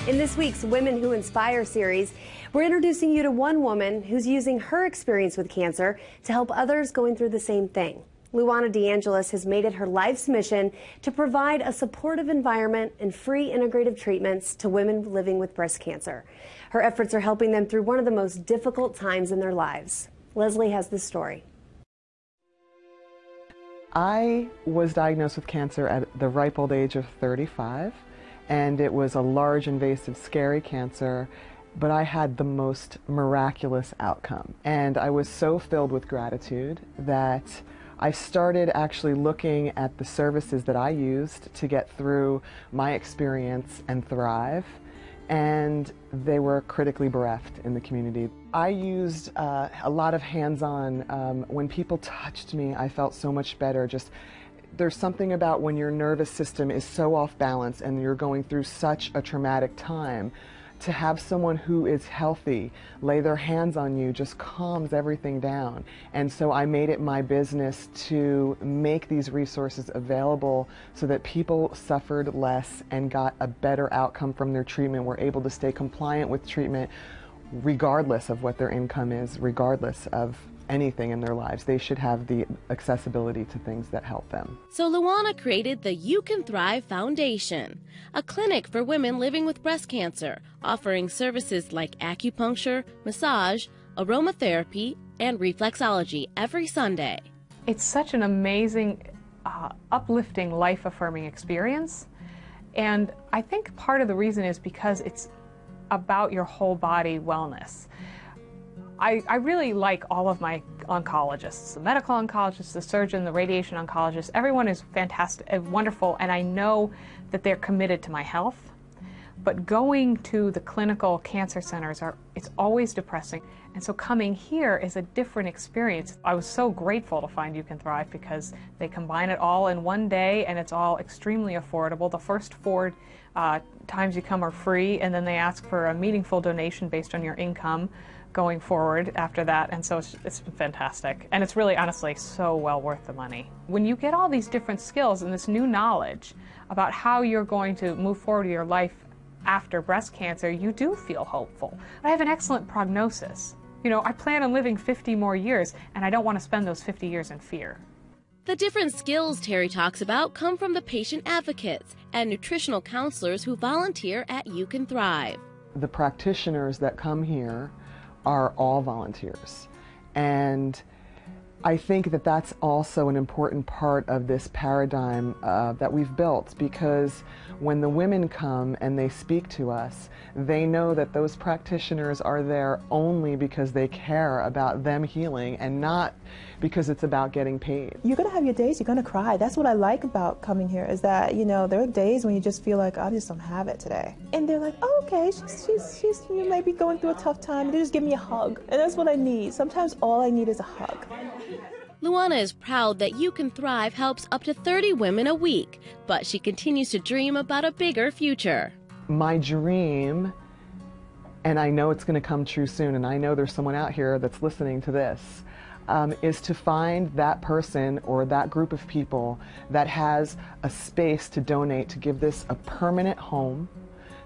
In this week's Women Who Inspire series, we're introducing you to one woman who's using her experience with cancer to help others going through the same thing. Luana Deangelis has made it her life's mission to provide a supportive environment and free integrative treatments to women living with breast cancer. Her efforts are helping them through one of the most difficult times in their lives. Leslie has the story. I was diagnosed with cancer at the ripe old age of 35, and it was a large, invasive, scary cancer, but I had the most miraculous outcome. And I was so filled with gratitude that I started actually looking at the services that I used to get through my experience and thrive, and they were critically bereft in the community. I used a lot of hands-on. When people touched me, I felt so much better. There's something about when your nervous system is so off balance and you're going through such a traumatic time, to have someone who is healthy lay their hands on you just calms everything down. And so I made it my business to make these resources available so that people suffered less and got a better outcome from their treatment, were able to stay compliant with treatment regardless of what their income is, regardless of anything in their lives. They should have the accessibility to things that help them. So Luana created the You Can Thrive Foundation, a clinic for women living with breast cancer, offering services like acupuncture, massage, aromatherapy, and reflexology every Sunday. It's such an amazing, uplifting, life-affirming experience. And I think part of the reason is because it's about your whole body wellness. I really like all of my oncologists, the medical oncologist, the surgeon, the radiation oncologist. Everyone is fantastic, wonderful, and I know that they're committed to my health. But going to the clinical cancer centers, it's always depressing. And so coming here is a different experience. I was so grateful to find You Can Thrive because they combine it all in one day and it's all extremely affordable. The first 4 times you come are free, and then they ask for a meaningful donation based on your income going forward after that, and so it's fantastic. And it's really, honestly, so well worth the money. When you get all these different skills and this new knowledge about how you're going to move forward with your life after breast cancer, you do feel hopeful. I have an excellent prognosis. You know, I plan on living 50 more years, and I don't want to spend those 50 years in fear. The different skills Terry talks about come from the patient advocates and nutritional counselors who volunteer at You Can Thrive. The practitioners that come here are all volunteers, and I think that that's also an important part of this paradigm that we've built, because when the women come and they speak to us, they know that those practitioners are there only because they care about them healing and not because it's about getting paid. You're going to have your days, you're going to cry. That's what I like about coming here, is that, you know, there are days when you just feel like, I just don't have it today. And they're like, oh, okay, she's you may be going through a tough time. They just give me a hug. And that's what I need. Sometimes all I need is a hug. Luana is proud that You Can Thrive helps up to 30 women a week, but she continues to dream about a bigger future. My dream, and I know it's going to come true soon, and I know there's someone out here that's listening to this, is to find that person or that group of people that has a space to donate, to give this a permanent home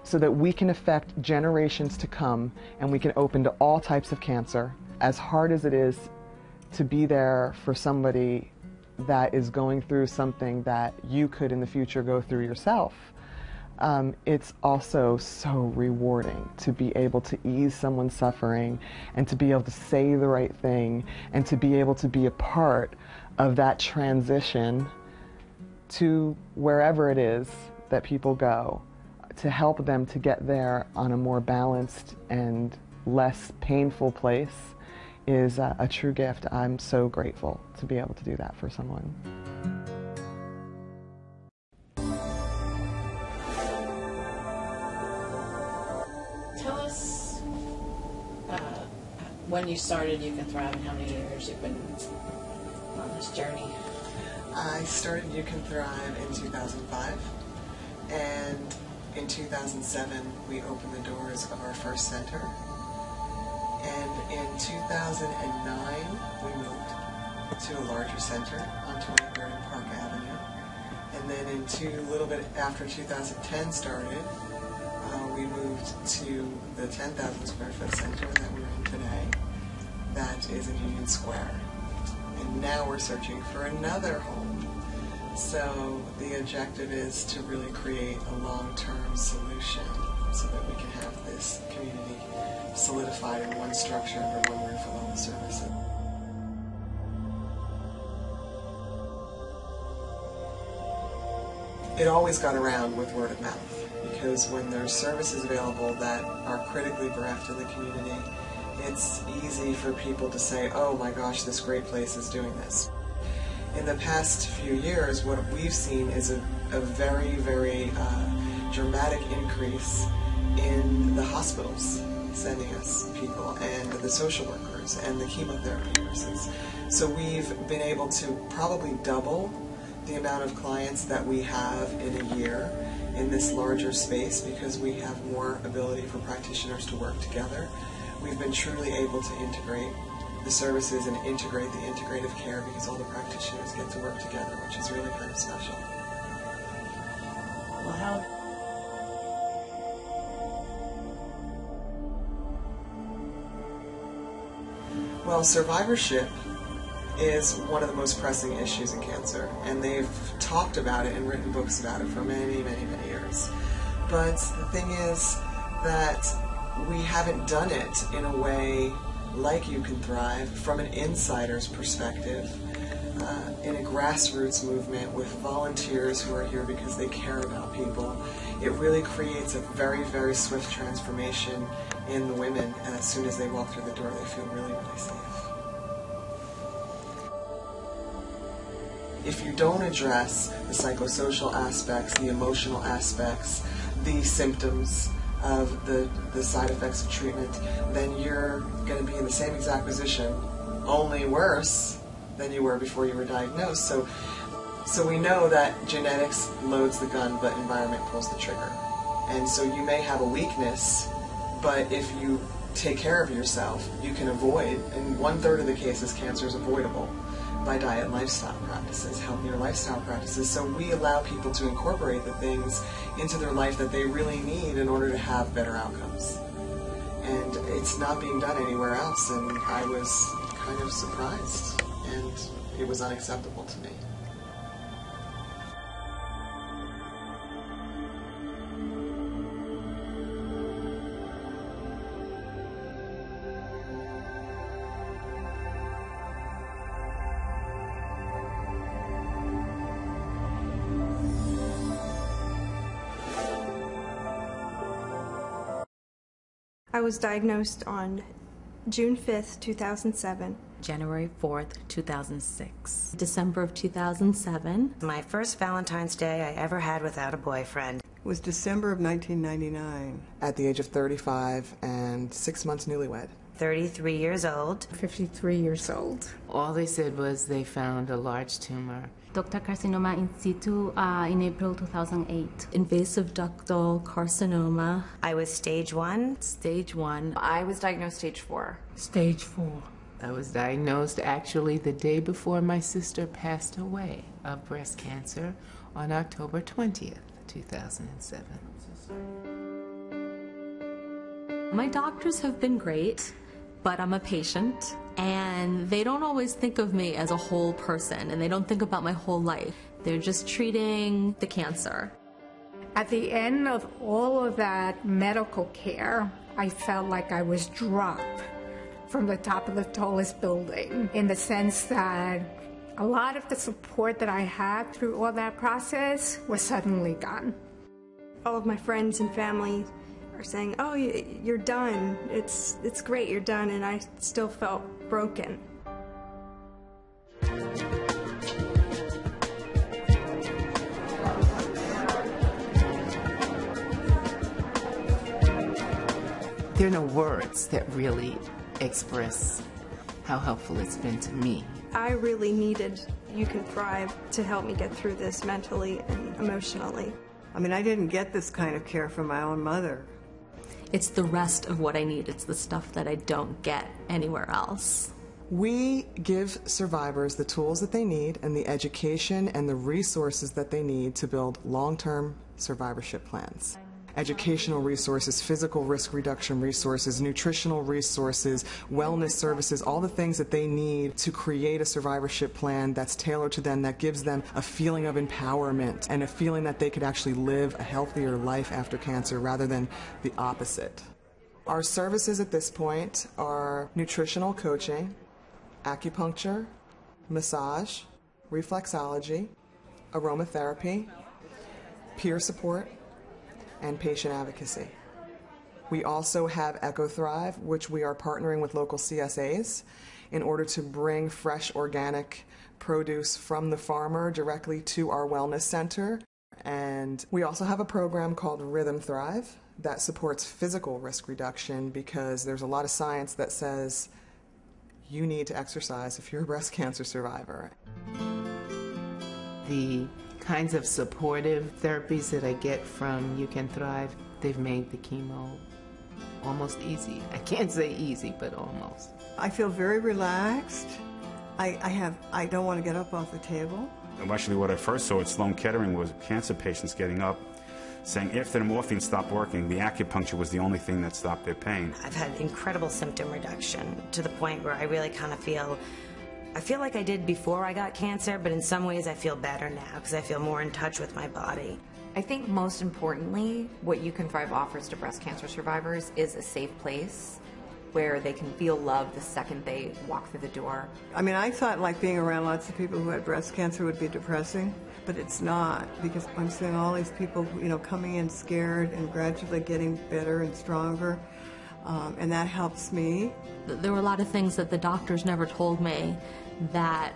so that we can affect generations to come and we can open to all types of cancer. As hard as it is to be there for somebody that is going through something that you could in the future go through yourself, it's also so rewarding to be able to ease someone's suffering and to be able to say the right thing and to be able to be a part of that transition to wherever it is that people go, to help them to get there on a more balanced and less painful place is a true gift. I'm so grateful to be able to do that for someone. Tell us when you started You Can Thrive and how many years you've been on this journey. I started You Can Thrive in 2005, and in 2007 we opened the doors of our first center. And in 2009 we moved to a larger center on 23rd and Park Avenue. And then a little bit after 2010 started, we moved the 10,000 square foot center that we're in today, that is in Union Square. And now we're searching for another home. So the objective is to really create a long-term solution so that we can have this community solidified in one structure under one roof with all the services. It always got around with word of mouth, because when there's services available that are critically bereft in the community, it's easy for people to say, oh my gosh, this great place is doing this. In the past few years, what we've seen is a very, very dramatic increase in the hospitals sending us people, and the social workers, and the chemotherapy nurses. So we've been able to probably double the amount of clients that we have in a year in this larger space, because we have more ability for practitioners to work together. We've been truly able to integrate the services and integrate the integrative care, because all the practitioners get to work together, which is really kind of special. Well, how Well, survivorship is one of the most pressing issues in cancer, and they've talked about it and written books about it for many, many, many years. But the thing is that we haven't done it in a way like You Can Thrive from an insider's perspective, in a grassroots movement with volunteers who are here because they care about people. It really creates a very, very swift transformation in the women, and as soon as they walk through the door, they feel really, really safe. If you don't address the psychosocial aspects, the emotional aspects, the symptoms of the side effects of treatment, then you're going to be in the same exact position, only worse than you were before you were diagnosed. So we know that genetics loads the gun, but environment pulls the trigger. And so you may have a weakness, but if you take care of yourself, you can avoid, in 1/3 of the cases, cancer is avoidable by diet and lifestyle practices, healthier lifestyle practices. So we allow people to incorporate the things into their life that they really need in order to have better outcomes. And it's not being done anywhere else, and I was kind of surprised, and it was unacceptable to me. I was diagnosed on June 5th, 2007. January 4th, 2006. December of 2007. My first Valentine's Day I ever had without a boyfriend was December of 1999. At the age of 35 and 6 months newlywed. 33 years old. 53 years old. All they said was they found a large tumor. Ductal carcinoma in situ in April 2008. Invasive ductal carcinoma. I was stage 1. Stage 1. I was diagnosed stage 4. Stage 4. I was diagnosed actually the day before my sister passed away of breast cancer on October 20th, 2007. My doctors have been great, but I'm a patient, and they don't always think of me as a whole person, and they don't think about my whole life. They're just treating the cancer. At the end of all of that medical care, I felt like I was dropped from the top of the tallest building, in the sense that a lot of the support that I had through all that process was suddenly gone. All of my friends and family are saying, oh, you're done. It's great, you're done, and I still felt broken. There are no words that really express how helpful it's been to me. I really needed You Can Thrive to help me get through this mentally and emotionally. I mean, I didn't get this kind of care from my own mother. It's the rest of what I need. It's the stuff that I don't get anywhere else. We give survivors the tools that they need and the education and the resources that they need to build long-term survivorship plans. educational resources, physical risk reduction resources, nutritional resources, wellness services, all the things that they need to create a survivorship plan that's tailored to them, that gives them a feeling of empowerment and a feeling that they could actually live a healthier life after cancer rather than the opposite. Our services at this point are nutritional coaching, acupuncture, massage, reflexology, aromatherapy, peer support, and patient advocacy. We also have EcoThrive, which we are partnering with local CSAs in order to bring fresh organic produce from the farmer directly to our wellness center. And we also have a program called Rhythm Thrive that supports physical risk reduction, because there's a lot of science that says you need to exercise if you're a breast cancer survivor. The kinds of supportive therapies that I get from You Can Thrive, they've made the chemo almost easy. I can't say easy, but almost. I feel very relaxed. I don't want to get up off the table. Actually, what I first saw at Sloan Kettering was cancer patients getting up saying if their morphine stopped working, the acupuncture was the only thing that stopped their pain. I've had incredible symptom reduction to the point where I really kind of feel like I did before I got cancer, but in some ways I feel better now because I feel more in touch with my body. I think most importantly, what You Can Thrive offers to breast cancer survivors is a safe place where they can feel love the second they walk through the door. I mean, I thought like being around lots of people who had breast cancer would be depressing, but it's not, because I'm seeing all these people, you know, coming in scared and gradually getting better and stronger, and that helps me. There were a lot of things that the doctors never told me that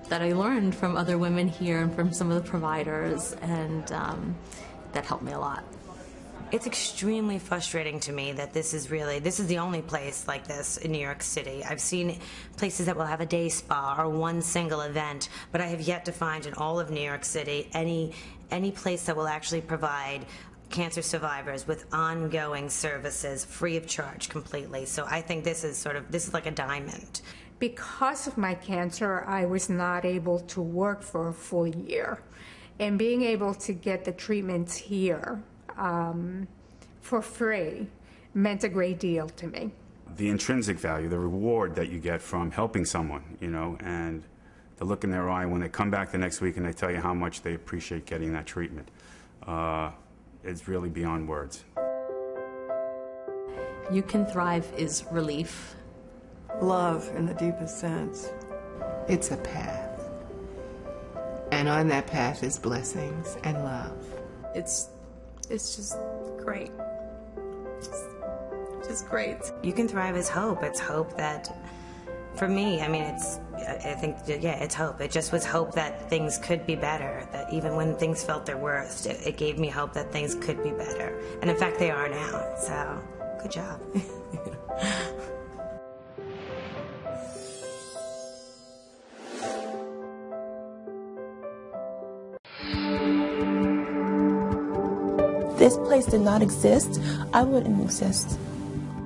that I learned from other women here and from some of the providers, and that helped me a lot. It's extremely frustrating to me that this is the only place like this in New York City. I've seen places that will have a day spa or one single event, but I have yet to find in all of New York City any place that will actually provide cancer survivors with ongoing services free of charge completely. So I think this is like a diamond. Because of my cancer, I was not able to work for a full year. And being able to get the treatments here for free meant a great deal to me. The intrinsic value, the reward that you get from helping someone, you know, and the look in their eye when they come back the next week and they tell you how much they appreciate getting that treatment, it's really beyond words. You Can Thrive is relief. Love in the deepest sense. It's a path. And on that path is blessings and love. It's just great. Just great. You Can Thrive is hope. It's hope that, for me, I mean, it's hope. It just was hope that things could be better, that even when things felt their worst, it gave me hope that things could be better. And in fact, they are now. So, good job. This place did not exist, I wouldn't exist.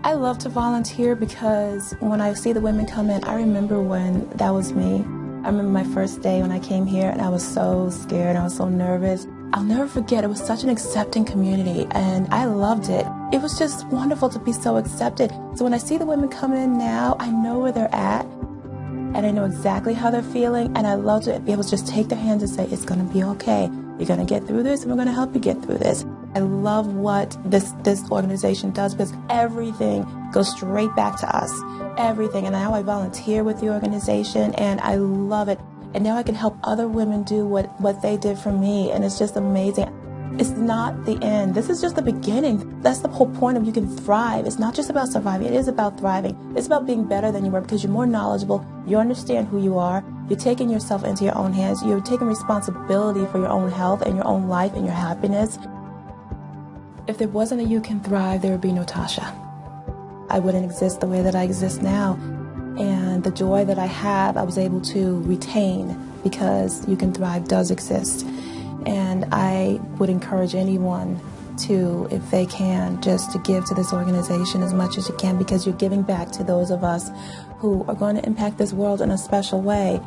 I love to volunteer because when I see the women come in, I remember when that was me. I remember my first day when I came here and I was so scared, I was so nervous. I'll never forget, it was such an accepting community and I loved it. It was just wonderful to be so accepted. So when I see the women come in now, I know where they're at and I know exactly how they're feeling, and I love to be able to just take their hands and say, it's gonna be okay. You're gonna get through this and we're gonna help you get through this. I love what this organization does because everything goes straight back to us. Everything. And now I volunteer with the organization and I love it. And now I can help other women do what they did for me. And it's just amazing. It's not the end. This is just the beginning. That's the whole point of You Can Thrive. It's not just about surviving. It is about thriving. It's about being better than you were because you're more knowledgeable. You understand who you are. You're taking yourself into your own hands. You're taking responsibility for your own health and your own life and your happiness. If there wasn't a You Can Thrive, there would be no Tasha. I wouldn't exist the way that I exist now. And the joy that I have, I was able to retain because You Can Thrive does exist. And I would encourage anyone to, if they can, just to give to this organization as much as you can because you're giving back to those of us who are going to impact this world in a special way.